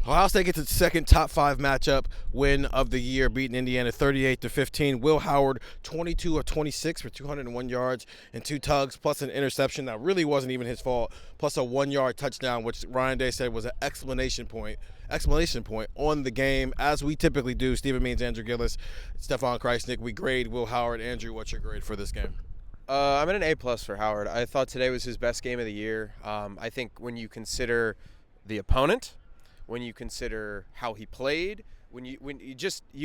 Ohio State gets its second top 5 matchup win of the year, beating Indiana 38-15. Will Howard, 22 of 26 for 201 yards and 2 tugs, plus an interception that really wasn't even his fault, plus a 1-yard touchdown, which Ryan Day said was an exclamation point on the game, as we typically do. Stephen Means, Andrew Gillis, Stefan Krajisnik. We grade Will Howard. Andrew, what's your grade for this game? I'm at an A+ for Howard. I thought today was his best game of the year. I think when you consider the opponent, when you consider how he played, when you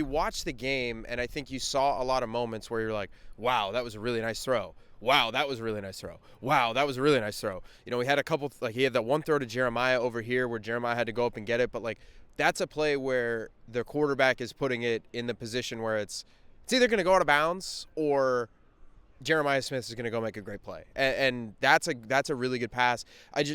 watch the game, and I think you saw a lot of moments where you're like, wow, that was a really nice throw. Wow, that was a really nice throw. Wow, that was a really nice throw. You know, we had a couple, like he had that one throw to Jeremiah over here where Jeremiah had to go up and get it, but like that's a play where the quarterback is putting it in the position where it's either going to go out of bounds or Jeremiah Smith is going to go make a great play, and that's a really good pass.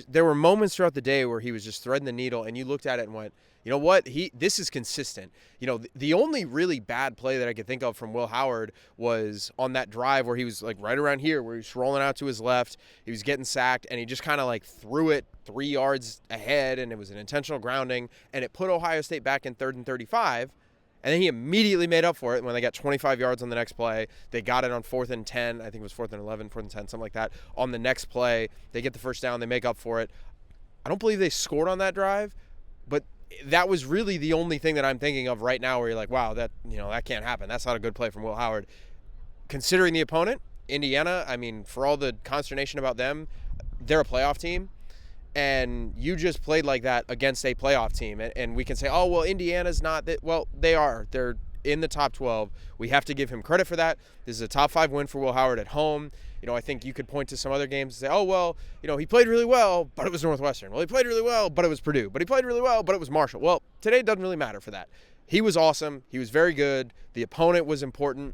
There were moments throughout the day where he was just threading the needle, and you looked at it and went, you know what? This is consistent. You know, the only really bad play that I could think of from Will Howard was on that drive where he was like right around here, where he was rolling out to his left, he was getting sacked, and he just kind of like threw it 3 yards ahead, and it was an intentional grounding, and it put Ohio State back in 3rd and 35. And then he immediately made up for it when they got 25 yards on the next play. They got it on 4th and 10. I think it was 4th and 11, 4th and 10, something like that. On the next play, they get the first down. They make up for it. I don't believe they scored on that drive, but that was really the only thing that I'm thinking of right now where you're like, wow, that can't happen. That's not a good play from Will Howard. Considering the opponent, Indiana, I mean, for all the consternation about them, they're a playoff team. And you just played like that against a playoff team. And we can say, oh, well, Indiana's not that. Well, they are. They're in the top 12. We have to give him credit for that. This is a top 5 win for Will Howard at home. You know, I think you could point to some other games and say, oh, well, you know, he played really well, but it was Northwestern. Well, he played really well, but it was Purdue. But he played really well, but it was Marshall. Well, today it doesn't really matter for that. He was awesome. He was very good. The opponent was important.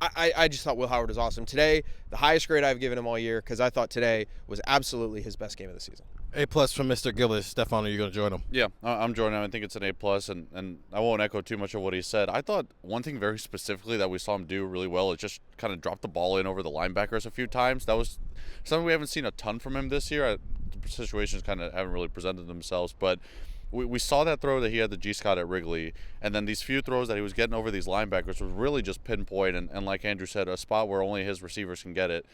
I just thought Will Howard was awesome. Today, the highest grade I've given him all year, because I thought today was absolutely his best game of the season. A+ from Mr. Gillis. Stefan, are you going to join him? Yeah, I'm joining him. I think it's an A+, and I won't echo too much of what he said. I thought one thing very specifically that we saw him do really well is just kind of drop the ball in over the linebackers a few times. That was something we haven't seen a ton from him this year. The situations kind of haven't really presented themselves, but we saw that throw that he had the G-Scott at Wrigley, and then these few throws that he was getting over these linebackers was really just pinpoint, and like Andrew said, a spot where only his receivers can get it.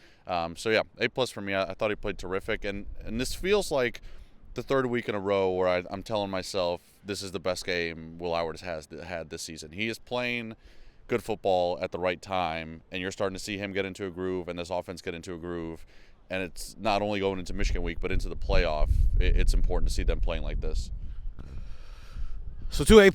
So yeah, A+ for me. I thought he played terrific, and this feels like the 3rd week in a row where I'm telling myself this is the best game Will Howard has had this season. He is playing good football at the right time, and you're starting to see him get into a groove and this offense get into a groove, and it's not only going into Michigan week but into the playoff. It's important to see them playing like this. So 2 A+.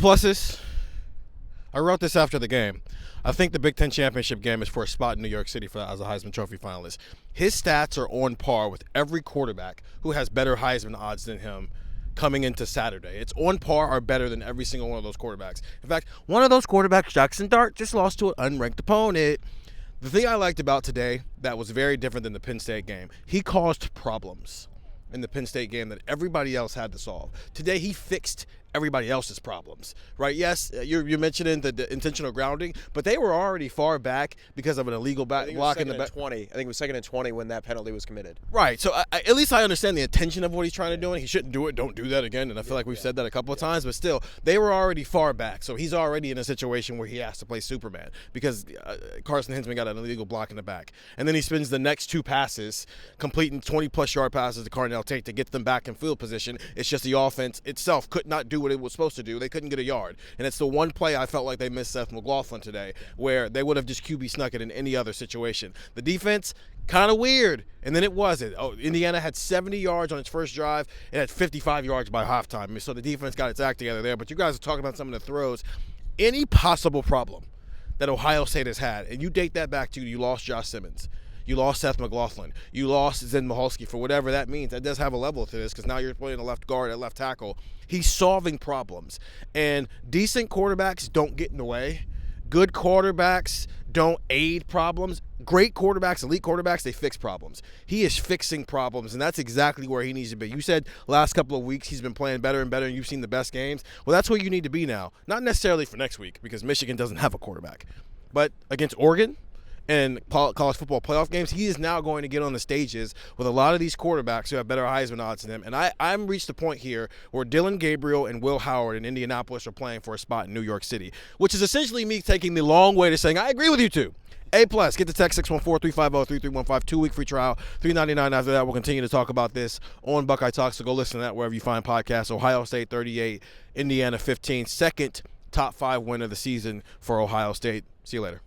I wrote this after the game. I think the Big Ten championship game is for a spot in New York City as a Heisman Trophy finalist. His stats are on par with every quarterback who has better Heisman odds than him coming into Saturday. It's on par or better than every single one of those quarterbacks. In fact, one of those quarterbacks, Jackson Dart, just lost to an unranked opponent. The thing I liked about today that was very different than the Penn State game, he caused problems in the Penn State game that everybody else had to solve. Today, he fixed everybody else's problems, right? Yes, you're mentioning the intentional grounding, but they were already far back because of an illegal block in the back. I think it was 2nd and 20 when that penalty was committed. Right. So at least I understand the intention of what he's trying to do, and he shouldn't do it. Don't do that again. And I feel like we've said that a couple of times, but still, they were already far back. So he's already in a situation where he has to play Superman because Carson Hinsman got an illegal block in the back. And then he spends the next 2 passes completing 20-plus yard passes to Carnell Tate to get them back in field position. It's just the offense itself could not do what it was supposed to do. They couldn't get a yard. And it's the one play I felt like they missed Seth McLaughlin today where they would have just QB snuck it in any other situation. The defense, kind of weird. And then it wasn't. Oh, Indiana had 70 yards on its first drive. It had 55 yards by halftime. So the defense got its act together there. But you guys are talking about some of the throws. Any possible problem that Ohio State has had, and you date that back to you lost Josh Simmons. You lost Seth McLaughlin. You lost Zen Mihalski for whatever that means. That does have a level to this because now you're playing a left guard at left tackle. He's solving problems. And decent quarterbacks don't get in the way. Good quarterbacks don't aid problems. Great quarterbacks, elite quarterbacks, they fix problems. He is fixing problems, and that's exactly where he needs to be. You said last couple of weeks he's been playing better and better, and you've seen the best games. Well, that's where you need to be now. Not necessarily for next week because Michigan doesn't have a quarterback. But against Oregon in college football playoff games, he is now going to get on the stages with a lot of these quarterbacks who have better Heisman odds than him. And I'm reached the point here where Dylan Gabriel and Will Howard in Indianapolis are playing for a spot in New York City, which is essentially me taking the long way to saying I agree with you two. A+. Get the text 614-350-3315. 2-week free trial. $3.99 after that. We'll continue to talk about this on Buckeye Talk, so go listen to that wherever you find podcasts. Ohio State 38, Indiana 15. Second top 5 win of the season for Ohio State. See you later.